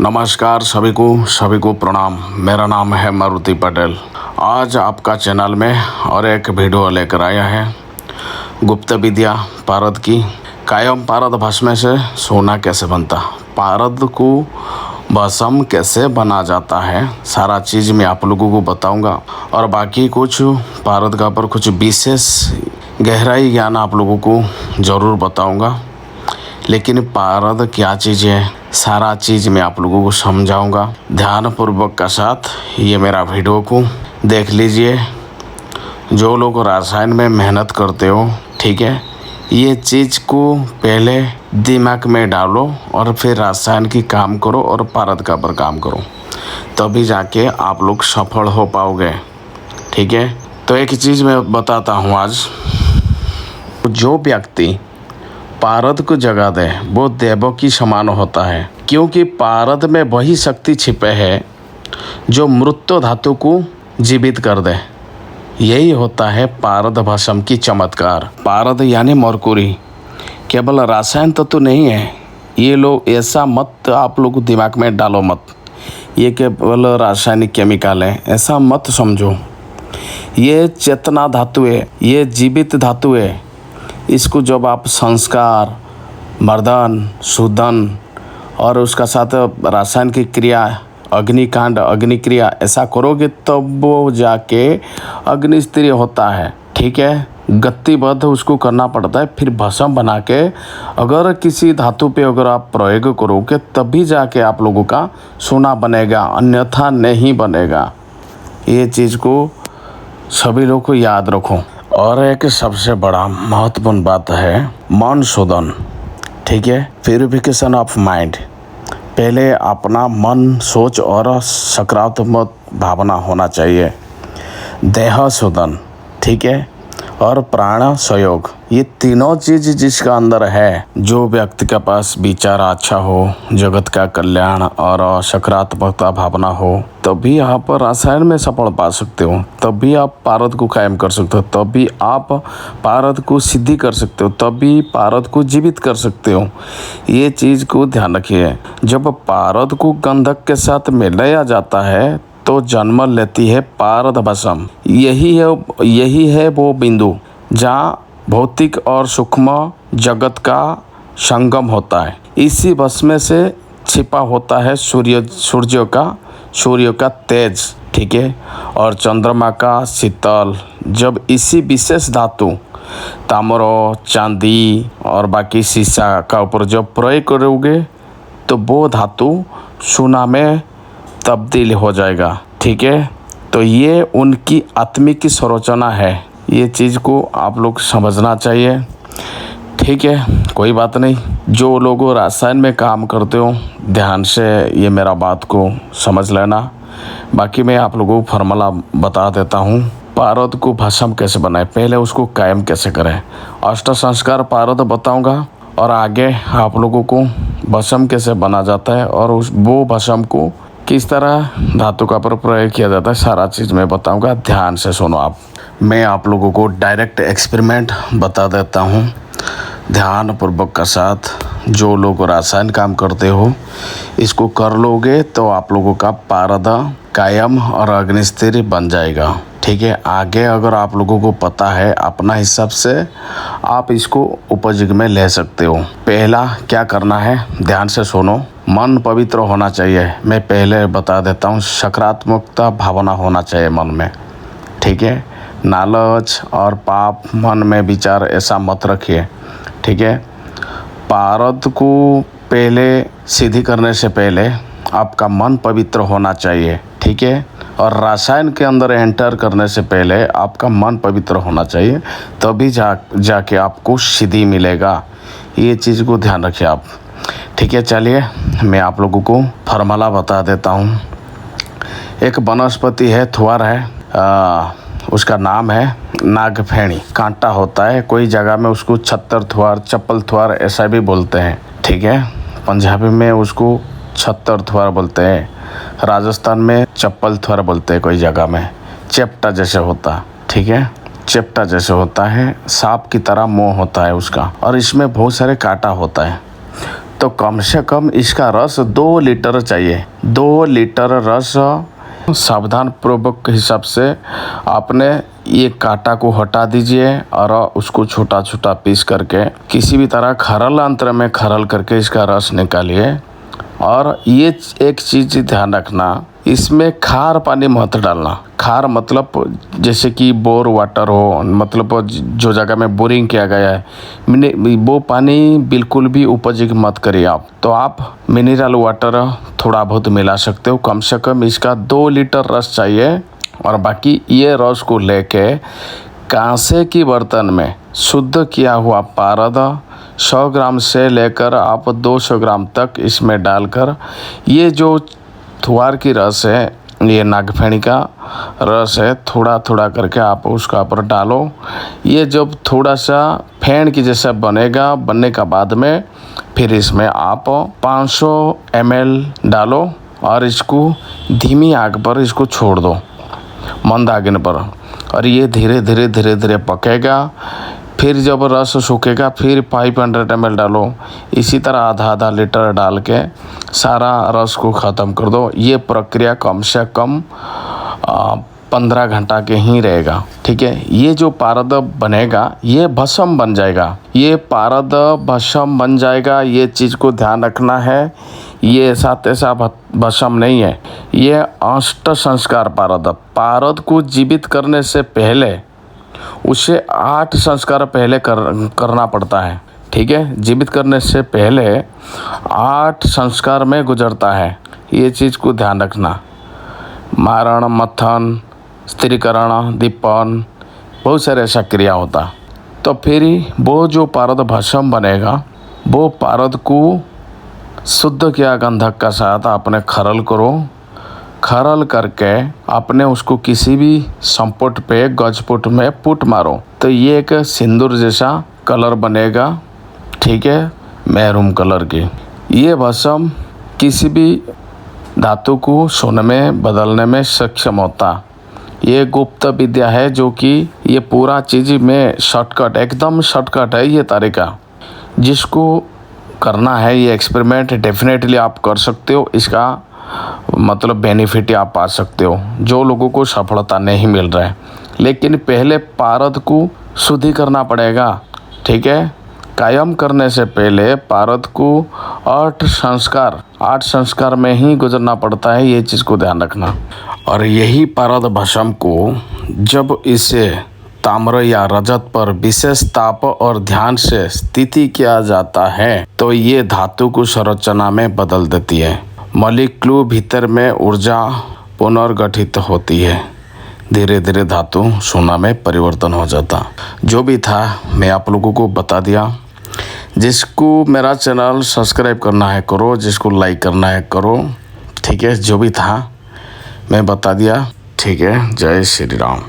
नमस्कार सभी को प्रणाम। मेरा नाम है मारुति पटेल। आज आपका चैनल में और एक वीडियो लेकर आया है गुप्त विद्या पारद की। कायम पारद भस्म से सोना कैसे बनता, पारद को भस्म कैसे बना जाता है, सारा चीज़ मैं आप लोगों को बताऊंगा। और बाकी कुछ पारद का पर कुछ विशेष गहराई ज्ञान आप लोगों को ज़रूर बताऊंगा। लेकिन पारद क्या चीज़ है, सारा चीज़ मैं आप लोगों को समझाऊंगा। ध्यानपूर्वक का साथ ये मेरा वीडियो को देख लीजिए। जो लोग रसायन में मेहनत करते हो, ठीक है, ये चीज़ को पहले दिमाग में डालो और फिर रसायन की काम करो और पारद का पर काम करो, तभी जाके आप लोग सफल हो पाओगे, ठीक है। तो एक चीज़ मैं बताता हूँ आज। जो व्यक्ति पारद को जगा दे वो देवों की समान होता है, क्योंकि पारद में वही शक्ति छिपे है जो मृत्यु धातु को जीवित कर दे। यही होता है पारद भस्म की चमत्कार। पारद यानी मरकुरी केवल रासायन तत्व नहीं है। ये लोग ऐसा मत आप लोग दिमाग में डालो मत, ये केवल रासायनिक केमिकल है, ऐसा मत समझो। ये चेतना धातु है, ये जीवित धातु है। इसको जब आप संस्कार, मर्दन, शोधन और उसका साथ रासायन की क्रिया, अग्निकांड, अग्निक्रिया ऐसा करोगे तब वो जाके अग्निस्त्रीय होता है, ठीक है। गतिबद्ध उसको करना पड़ता है। फिर भस्म बना के अगर किसी धातु पे अगर आप प्रयोग करोगे तभी जाके आप लोगों का सोना बनेगा, अन्यथा नहीं बनेगा। ये चीज़ को सभी लोग को याद रखो। और एक सबसे बड़ा महत्वपूर्ण बात है मन शोधन, ठीक है, प्यूरिफिकेशन ऑफ माइंड। पहले अपना मन, सोच और सकारात्मक भावना होना चाहिए। देह शोधन, ठीक है, और प्राण सहयोग, ये तीनों चीज़ जिसका अंदर है, जो व्यक्ति के पास विचार अच्छा हो, जगत का कल्याण और सकारात्मकता भावना हो, तभी आप रसायन में सफल पा सकते हो, तभी आप पारद को कायम कर सकते हो, तभी आप पारद को सिद्धि कर सकते हो, तभी पारद को जीवित कर सकते हो। ये चीज़ को ध्यान रखिए। जब पारद को गंधक के साथ मिलाया जाता है तो जन्म लेती है पारद भस्म। यही है वो बिंदु जहाँ भौतिक और सूक्ष्म जगत का संगम होता है। इसी भस्म से छिपा होता है सूर्य का तेज, ठीक है, और चंद्रमा का शीतल। जब इसी विशेष धातु ताम्र, चांदी और बाकी शीशा का ऊपर जब प्रयोग करोगे तो वो धातु सोना में तब्दील हो जाएगा, ठीक है। तो ये उनकी आत्मिक संरचना है। ये चीज़ को आप लोग समझना चाहिए, ठीक है। कोई बात नहीं, जो लोग रासायन में काम करते हो ध्यान से ये मेरा बात को समझ लेना। बाकी मैं आप लोगों को फॉर्मूला बता देता हूँ। पारद को भस्म कैसे बनाए, पहले उसको कायम कैसे करें, अष्ट संस्कार पारद बताऊँगा, और आगे आप लोगों को भस्म कैसे बना जाता है और वो भस्म को किस तरह धातु का पर प्रयोग किया जाता है, सारा चीज़ मैं बताऊंगा। ध्यान से सुनो आप। मैं आप लोगों को डायरेक्ट एक्सपेरिमेंट बता देता हूं, ध्यानपूर्वक का साथ। जो लोग रासायन काम करते हो इसको कर लोगे तो आप लोगों का पारद कायम और अग्निस्थिर बन जाएगा, ठीक है। आगे अगर आप लोगों को पता है अपना हिसाब से आप इसको उपयोग में ले सकते हो। पहला क्या करना है, ध्यान से सुनो। मन पवित्र होना चाहिए, मैं पहले बता देता हूँ। सकारात्मकता भावना होना चाहिए मन में, ठीक है। लालच और पाप मन में विचार ऐसा मत रखिए, ठीक है। पारद को पहले सिद्धि करने से पहले आपका मन पवित्र होना चाहिए, ठीक है। और रसायन के अंदर एंटर करने से पहले आपका मन पवित्र होना चाहिए, तभी जाके आपको सिद्धि मिलेगा। ये चीज़ को ध्यान रखिए आप, ठीक है। चलिए मैं आप लोगों को फॉर्मूला बता देता हूँ। एक वनस्पति है, थुआर है, उसका नाम है नागफेणी। कांटा होता है, कोई जगह में उसको छत्तर थुआर, चप्पल थुआर ऐसा भी बोलते हैं, ठीक है। पंजाबी में उसको छत्तर थुआर बोलते हैं, राजस्थान में चप्पल थुआर बोलते हैं, कोई जगह में चेप्टा जैसे होता, ठीक है। चेप्टा जैसे होता है, सांप की तरह मुंह होता है उसका, और इसमें बहुत सारे कांटा होता है। तो कम से कम इसका रस 2 लीटर चाहिए। 2 लीटर रस सावधान पूर्वक हिसाब से आपने ये कांटा को हटा दीजिए और उसको छोटा छोटा पीस करके किसी भी तरह खरल यंत्र में खरल करके इसका रस निकालिए। और ये एक चीज़ ध्यान रखना, इसमें खार पानी मत डालना। खार मतलब जैसे कि बोर वाटर हो, मतलब जो जगह में बोरिंग किया गया है वो पानी बिल्कुल भी उपयोग मत करिए आप। तो आप मिनरल वाटर थोड़ा बहुत मिला सकते हो। कम से कम इसका 2 लीटर रस चाहिए। और बाकी ये रस को लेके कांसे की बर्तन में शुद्ध किया हुआ पारद 100 ग्राम से लेकर आप 200 ग्राम तक इसमें डालकर ये जो थुआर की रस है, ये नागफेणी का रस है, थोड़ा थोड़ा करके आप उसका ऊपर डालो। ये जब थोड़ा सा फेंट की जैसा बनेगा, बनने का बाद में फिर इसमें आप 500 ml डालो और इसको धीमी आग पर इसको छोड़ दो, मंद आग पर। और ये धीरे धीरे धीरे धीरे पकेगा। फिर जब रस सूखेगा फिर 500 ml डालो। इसी तरह आधा आधा लीटर डाल के सारा रस को ख़त्म कर दो। ये प्रक्रिया कम से कम 15 घंटा के ही रहेगा। ठीक है, ये जो पारद बनेगा ये भस्म बन जाएगा। ये पारद भस्म बन जाएगा, ये चीज़ को ध्यान रखना है। ये ऐसा भस्म नहीं है, ये अष्ट संस्कार पारद को जीवित करने से पहले उसे 8 संस्कार पहले करना पड़ता है। ठीक है, जीवित करने से पहले 8 संस्कार में गुजरता है। ये चीज़ को ध्यान रखना। मारण, मथन, स्त्रीकरण, दीपन, बहुत सारे ऐसा क्रिया होता। तो फिर वो जो पारद भस्म बनेगा, वो पारद को शुद्ध किया गंधक का साथ आपने खरल करो। खरल करके आपने उसको किसी भी संपुट पे गजपुट में पुट मारो, तो ये एक सिंदूर जैसा कलर बनेगा। ठीक है, मैरून कलर की। ये भस्म किसी भी धातु को सोने में बदलने में सक्षम होता। ये गुप्त विद्या है, जो कि ये पूरा चीज़ में शॉर्टकट, एकदम शॉर्टकट है ये तरीका। जिसको करना है ये एक्सपेरिमेंट डेफिनेटली आप कर सकते हो। इसका मतलब बेनिफिट आप पा सकते हो जो लोगों को सफलता नहीं मिल रहा है। लेकिन पहले पारद को शुद्धि करना पड़ेगा। ठीक है, कायम करने से पहले पारद को 8 संस्कार में ही गुजरना पड़ता है। ये चीज़ को ध्यान रखना। और यही पारद भस्म को जब इसे ताम्र या रजत पर विशेष ताप और ध्यान से स्थिति किया जाता है, तो ये धातु को संरचना में बदल देती है। मॉलिक्यूल भीतर में ऊर्जा पुनर्गठित होती है। धीरे धीरे धातु सोना में परिवर्तन हो जाता। जो भी था मैं आप लोगों को बता दिया। जिसको मेरा चैनल सब्सक्राइब करना है करो, जिसको लाइक करना है करो। ठीक है, जो भी था मैं बता दिया। ठीक है, जय श्री राम।